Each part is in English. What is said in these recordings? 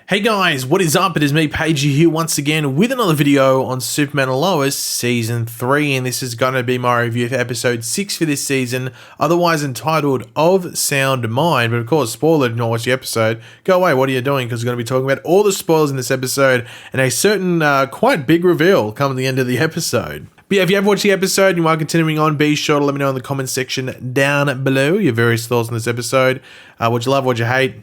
Hey guys, what is up? It is me, Pagey, here once again with another video on Superman and Lois Season 3, and this is going to be my review for Episode 6 for this season, otherwise entitled Of Sound Mind. But of course, spoiler, do not watch the episode. Go away, what are you doing? Because we're going to be talking about all the spoilers in this episode, and a certain quite big reveal come at the end of the episode. But yeah, if you have watched the episode and you are continuing on, be sure to let me know in the comments section down below your various thoughts on this episode. What you love, what you hate.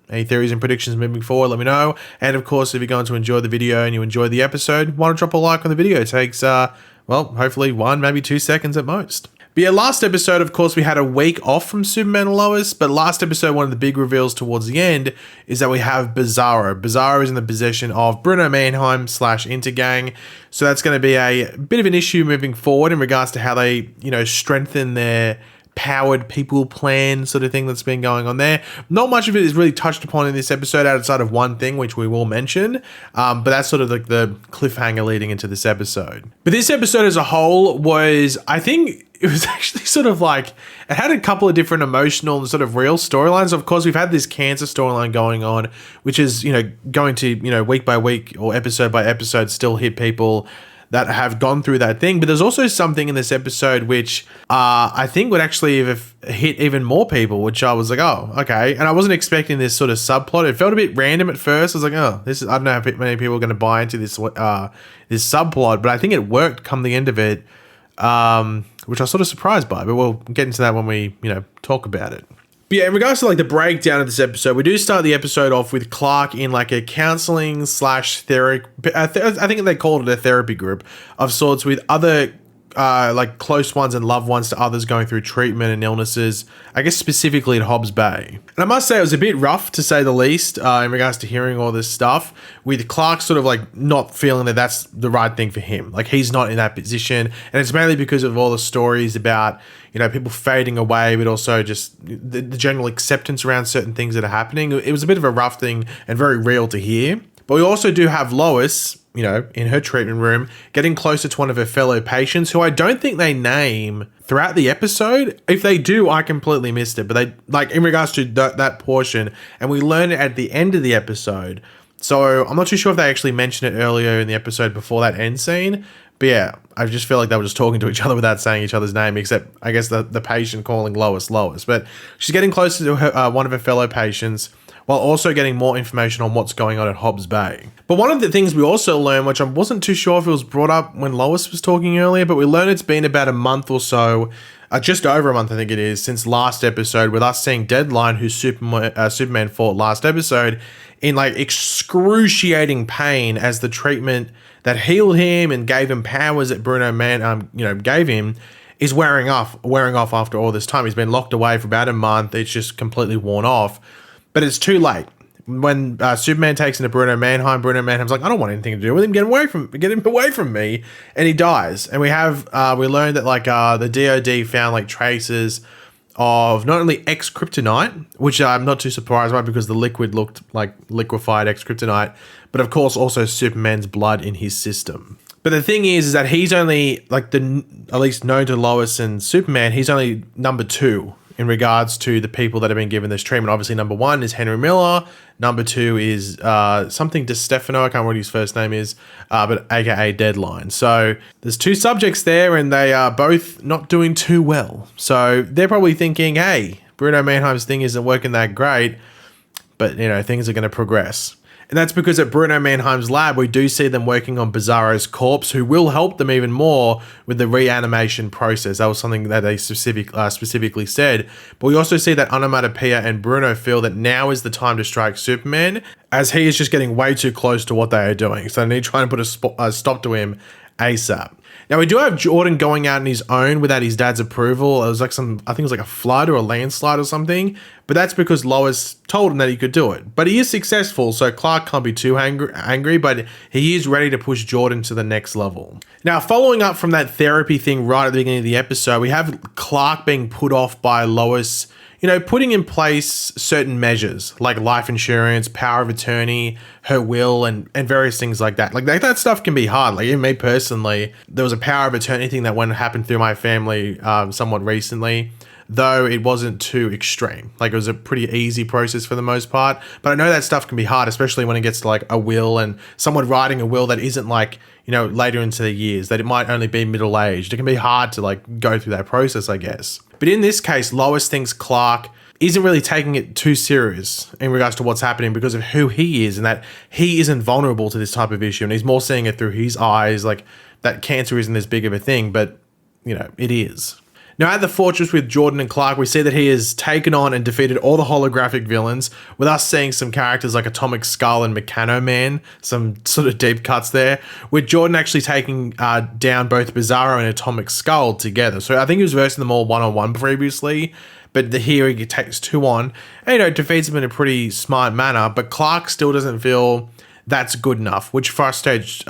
Any theories and predictions moving forward, let me know. And of course, if you're going to enjoy the video and you enjoy the episode, why not drop a like on the video? It takes, well, hopefully 1, maybe 2 seconds at most. But yeah, last episode, of course, we had a week off from Superman and Lois, but last episode, one of the big reveals towards the end is that we have Bizarro. Bizarro is in the possession of Bruno Mannheim / Intergang. So that's going to be a bit of an issue moving forward in regards to how they, strengthen their powered people plan sort of thing that's been going on there. Not much of it is really touched upon in this episode outside of one thing, which we will mention, but that's sort of like the cliffhanger leading into this episode. But this episode as a whole was, I think, it was actually sort of like, it had a couple of different emotional and sort of real storylines. Of course, we've had this cancer storyline going on, which is, going to, week by week or episode by episode still hit people that have gone through that thing. But there's also something in this episode which I think would actually have hit even more people, which I was like, oh, okay. And I wasn't expecting this sort of subplot. It felt a bit random at first. I was like, oh, this is, I don't know how many people are going to buy into this this subplot, but I think it worked come the end of it, which I was sort of surprised by, but we'll get into that when we, talk about it. But yeah, in regards to like the breakdown of this episode, we do start the episode off with Clark in like a counseling / therapy. I think they called it a therapy group of sorts with other like close ones and loved ones to others going through treatment and illnesses, I guess specifically at Hobbs Bay. And I must say it was a bit rough to say the least in regards to hearing all this stuff with Clark sort of like not feeling that that's the right thing for him. Like he's not in that position, and it's mainly because of all the stories about, people fading away, but also just the general acceptance around certain things that are happening. It was a bit of a rough thing and very real to hear. But we also do have Lois, in her treatment room, getting closer to one of her fellow patients who I don't think they name throughout the episode. If they do, I completely missed it. But they, like, in regards to that portion, and we learn it at the end of the episode. So I'm not too sure if they actually mentioned it earlier in the episode before that end scene. But yeah, I just feel like they were just talking to each other without saying each other's name, except I guess the patient calling Lois Lois. But she's getting closer to her, one of her fellow patients, while also getting more information on what's going on at Hobbs Bay. But one of the things we also learned, which I wasn't too sure if it was brought up when Lois was talking earlier, but we learned it's been about a month or so, just over a month I think it is, since last episode, with us seeing Deadline, who Superman fought last episode, in like excruciating pain as the treatment that healed him and gave him powers that Bruno gave him is wearing off after all this time. He's been locked away for about a month. It's just completely worn off. But it's too late. When Superman takes him to Bruno Mannheim's like, I don't want anything to do with him. Get him away from me. And he dies. And we learned that like the DOD found like traces of not only X-kryptonite, which I'm not too surprised by because the liquid looked like liquefied X-kryptonite, but of course also Superman's blood in his system. But the thing is that he's only like at least known to Lois and Superman, he's only number 2 in regards to the people that have been given this treatment. Obviously, number 1 is Henry Miller. Number 2 is something DeStefano. I can't remember what his first name is, but aka Deadline. So there's 2 subjects there, and they are both not doing too well. So they're probably thinking, hey, Bruno Mannheim's thing isn't working that great, but things are going to progress. And that's because at Bruno Mannheim's lab, we do see them working on Bizarro's corpse, who will help them even more with the reanimation process. That was something that they specifically said. But we also see that Onomatopoeia and Bruno feel that now is the time to strike Superman, as he is just getting way too close to what they are doing. So they need to try and put a stop to him ASAP. Now, we do have Jordan going out on his own without his dad's approval. It was like I think it was like a flood or a landslide or something. But that's because Lois told him that he could do it. But he is successful, so Clark can't be too angry, but he is ready to push Jordan to the next level. Now, following up from that therapy thing right at the beginning of the episode, we have Clark being put off by Lois, putting in place certain measures like life insurance, power of attorney, her will, and various things like that. Like that stuff can be hard. Like even me personally, there was a power of attorney thing that happened through my family somewhat recently. though it wasn't too extreme. Like, it was a pretty easy process for the most part. But I know that stuff can be hard, especially when it gets to like a will and someone writing a will that isn't like, you know, later into the years, that it might only be middle-aged. It can be hard to like go through that process, I guess. But in this case, Lois thinks Clark isn't really taking it too serious in regards to what's happening because of who he is, and that he isn't vulnerable to this type of issue, and he's more seeing it through his eyes, like that cancer isn't as big of a thing, but, you know, it is. Now, at the fortress with Jordan and Clark, we see that he has taken on and defeated all the holographic villains, with us seeing some characters like Atomic Skull and Meccano Man, some sort of deep cuts there, with Jordan actually taking down both Bizarro and Atomic Skull together. So I think he was versing them all one-on-one previously, but here he takes two on and, you know, defeats them in a pretty smart manner, but Clark still doesn't feel that's good enough, which frustrates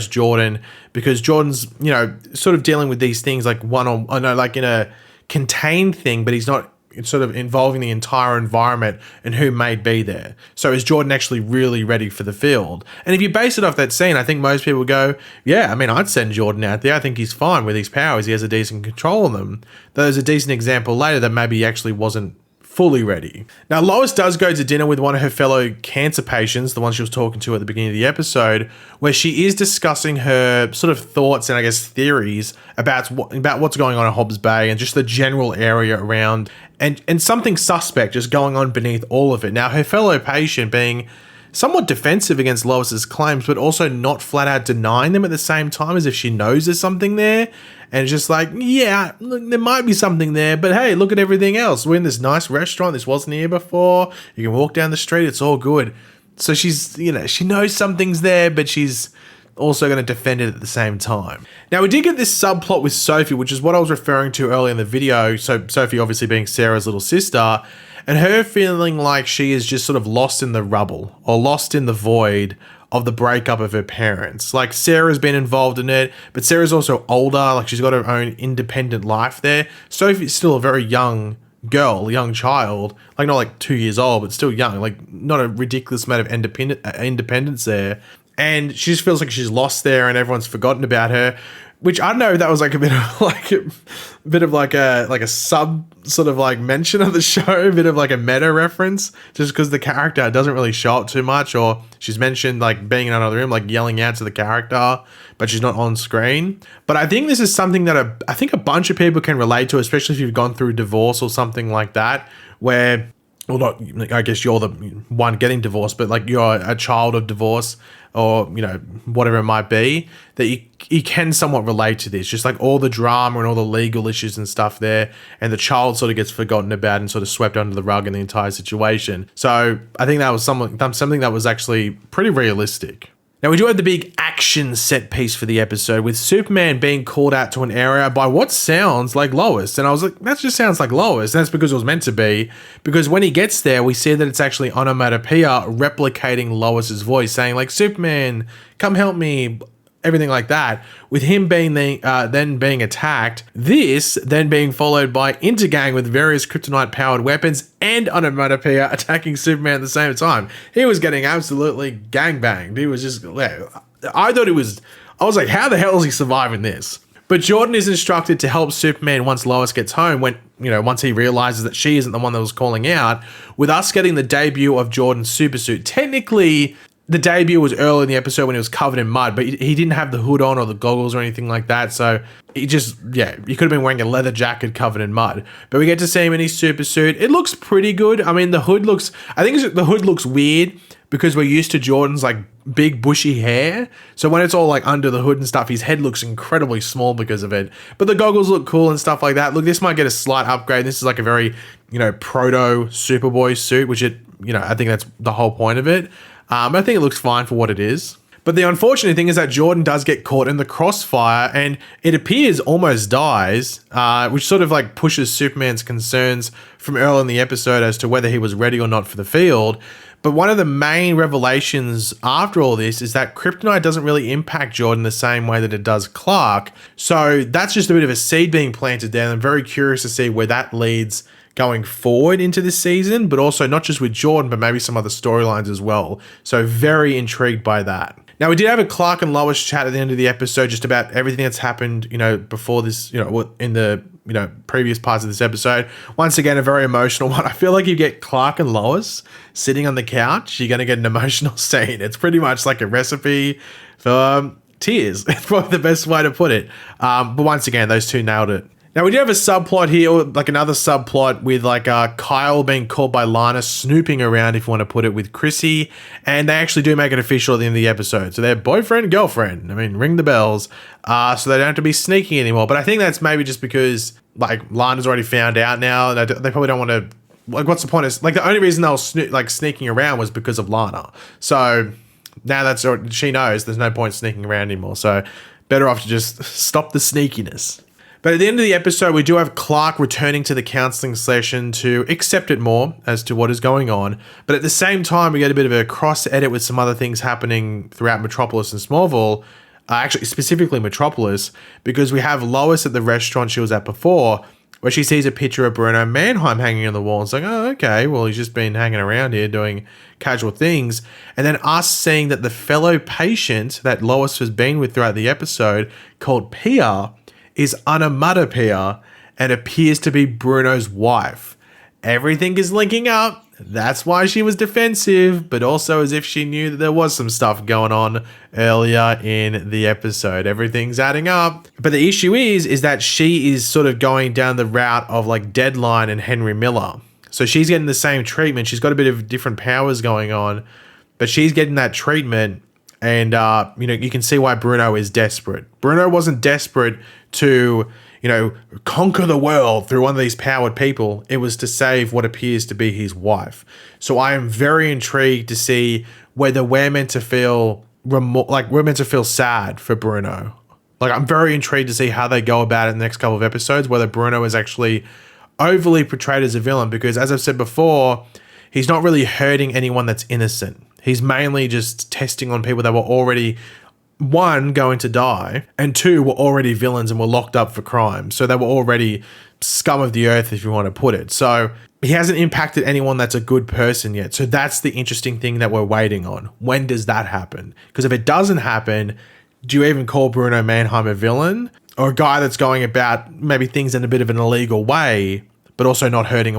Jordan, because Jordan's, you know, sort of dealing with these things like like in a contained thing, but he's not sort of involving the entire environment and who may be there. So is Jordan actually really ready for the field? And if you base it off that scene, I think most people go, yeah, I mean, I'd send Jordan out there. I think he's fine with his powers. He has a decent control of them. There's a decent example later that maybe he actually wasn't fully ready. Now, Lois does go to dinner with one of her fellow cancer patients, the one she was talking to at the beginning of the episode, where she is discussing her sort of thoughts and I guess theories about what's going on in Hobbs Bay and just the general area around, and something suspect just going on beneath all of it. Now, her fellow patient being somewhat defensive against Lois's claims, but also not flat out denying them at the same time, as if she knows there's something there. And it's just like, yeah, look, there might be something there, but hey, look at everything else. We're in this nice restaurant. This wasn't here before. You can walk down the street. It's all good. So she's, you know, she knows something's there, but she's also going to defend it at the same time. Now, we did get this subplot with Sophie, which is what I was referring to earlier in the video. So Sophie obviously being Sarah's little sister, and her feeling like she is just sort of lost in the rubble or lost in the void of the breakup of her parents. Like, Sarah's been involved in it, but Sarah's also older. Like, she's got her own independent life there. Sophie's still a very young girl, young child, like not like 2 years old, but still young, like not a ridiculous amount of independence there. And she just feels like she's lost there and everyone's forgotten about her, which I don't know if that was like a bit of like a sub sort of like mention of the show, a bit of like a meta reference, just because the character doesn't really show up too much, or she's mentioned like being in another room, like yelling out to the character, but she's not on screen. But I think this is something that I think a bunch of people can relate to, especially if you've gone through divorce or something like that, where, well, not, I guess you're the one getting divorced, but like you're a child of divorce, or, you know, whatever it might be, that you can somewhat relate to this, just like all the drama and all the legal issues and stuff there, and the child sort of gets forgotten about and sort of swept under the rug in the entire situation. So I think that was something that was actually pretty realistic. Now, we do have the big action set piece for the episode, with Superman being called out to an area by what sounds like Lois. And I was like, that just sounds like Lois. And that's because it was meant to be. Because when he gets there, we see that it's actually onomatopoeia replicating Lois's voice, saying like, Superman, come help me, everything like that, with him being then being attacked. This then being followed by Intergang with various kryptonite-powered weapons and onomatopoeia attacking Superman at the same time. He was getting absolutely gangbanged. He was just, I was like, how the hell is he surviving this? But Jordan is instructed to help Superman once Lois gets home, once he realizes that she isn't the one that was calling out, with us getting the debut of Jordan's supersuit. Technically, the debut was early in the episode when he was covered in mud, but he didn't have the hood on or the goggles or anything like that. So he just, he could have been wearing a leather jacket covered in mud. But we get to see him in his super suit. It looks pretty good. I mean, the hood looks weird because we're used to Jordan's like big bushy hair. So when it's all like under the hood and stuff, his head looks incredibly small because of it. But the goggles look cool and stuff like that. Look, this might get a slight upgrade. This is like a very, proto Superboy suit, which I think that's the whole point of it. I think it looks fine for what it is. But the unfortunate thing is that Jordan does get caught in the crossfire, and it appears almost dies, which sort of like pushes Superman's concerns from early in the episode as to whether he was ready or not for the field. But one of the main revelations after all this is that kryptonite doesn't really impact Jordan the same way that it does Clark. So that's just a bit of a seed being planted there, and I'm very curious to see where that leads going forward into this season, but also not just with Jordan, but maybe some other storylines as well. So very intrigued by that. Now, we did have a Clark and Lois chat at the end of the episode just about everything that's happened, before this, in the previous parts of this episode. Once again, a very emotional one. I feel like you get Clark and Lois sitting on the couch, you're going to get an emotional scene. It's pretty much like a recipe for tears. It's probably the best way to put it. But once again, those two nailed it. Now, we do have a subplot here, or like another subplot with like Kyle being called by Lana, snooping around, if you want to put it, with Chrissy. And they actually do make it official at the end of the episode. So they're boyfriend, girlfriend. I mean, ring the bells. So they don't have to be sneaky anymore. But I think that's maybe just because like Lana's already found out now. They probably don't want to, like, what's the point of, like, the only reason they were sneaking around was because of Lana. So now she knows there's no point sneaking around anymore. So better off to just stop the sneakiness. But at the end of the episode, we do have Clark returning to the counseling session to accept it more as to what is going on. But at the same time, we get a bit of a cross edit with some other things happening throughout Metropolis and Smallville. Actually, specifically Metropolis, because we have Lois at the restaurant she was at before, where she sees a picture of Bruno Mannheim hanging on the wall. It's like, oh, okay, well, he's just been hanging around here doing casual things. And then us seeing that the fellow patient that Lois has been with throughout the episode, called Pia, is onomatopoeia and appears to be Bruno's wife. Everything is linking up. That's why she was defensive, but also as if she knew that there was some stuff going on earlier in the episode. Everything's adding up. But the issue is that she is sort of going down the route of like Deadline and Henry Miller. So she's getting the same treatment. She's got a bit of different powers going on, but she's getting that treatment. And, you can see why Bruno is desperate. Bruno wasn't desperate to, conquer the world through one of these powered people. It was to save what appears to be his wife. So I am very intrigued to see whether we're meant to feel we're meant to feel sad for Bruno. Like, I'm very intrigued to see how they go about it in the next couple of episodes, whether Bruno is actually overly portrayed as a villain, because as I've said before, he's not really hurting anyone that's innocent. He's mainly just testing on people that were already, one, going to die, and two, were already villains and were locked up for crime. So they were already scum of the earth, if you want to put it. So he hasn't impacted anyone that's a good person yet. So that's the interesting thing that we're waiting on. When does that happen? Because if it doesn't happen, do you even call Bruno Mannheim a villain? Or a guy that's going about maybe things in a bit of an illegal way, but also not hurting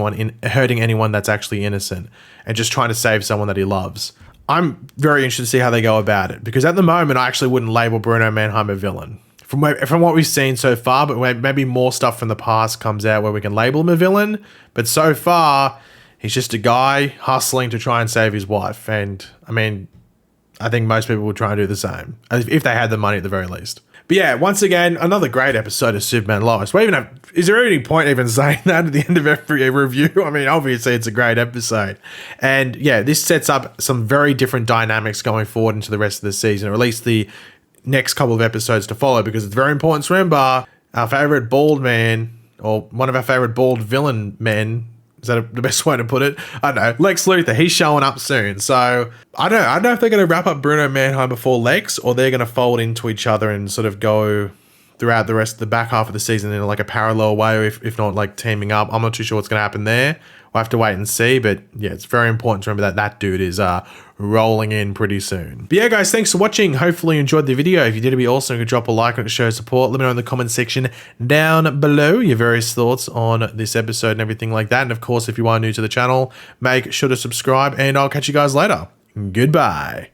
anyone that's actually innocent and just trying to save someone that he loves? I'm very interested to see how they go about it, because at the moment, I actually wouldn't label Bruno Mannheim a villain. From what we've seen so far, but maybe more stuff from the past comes out where we can label him a villain. But so far, he's just a guy hustling to try and save his wife. And, I mean, I think most people would try and do the same, if they had the money at the very least. But yeah, once again, another great episode of Superman Lois. Is there any point even saying that at the end of every review? I mean, obviously it's a great episode. And yeah, this sets up some very different dynamics going forward into the rest of the season, or at least the next couple of episodes to follow, because it's very important to remember our favorite bald man, or one of our favorite bald villain men. Is that the best way to put it? I don't know. Lex Luthor, he's showing up soon. So I don't know if they're going to wrap up Bruno Mannheim before Lex, or they're going to fold into each other and sort of go throughout the rest of the back half of the season in like a parallel way, or if not like teaming up. I'm not too sure what's going to happen there. We'll have to wait and see. But yeah, it's very important to remember that dude is rolling in pretty soon. But yeah, guys, thanks for watching. Hopefully you enjoyed the video. If you did, it'd be awesome. You could drop a like and show support. Let me know in the comment section down below your various thoughts on this episode and everything like that. And of course, if you are new to the channel, make sure to subscribe, and I'll catch you guys later. Goodbye.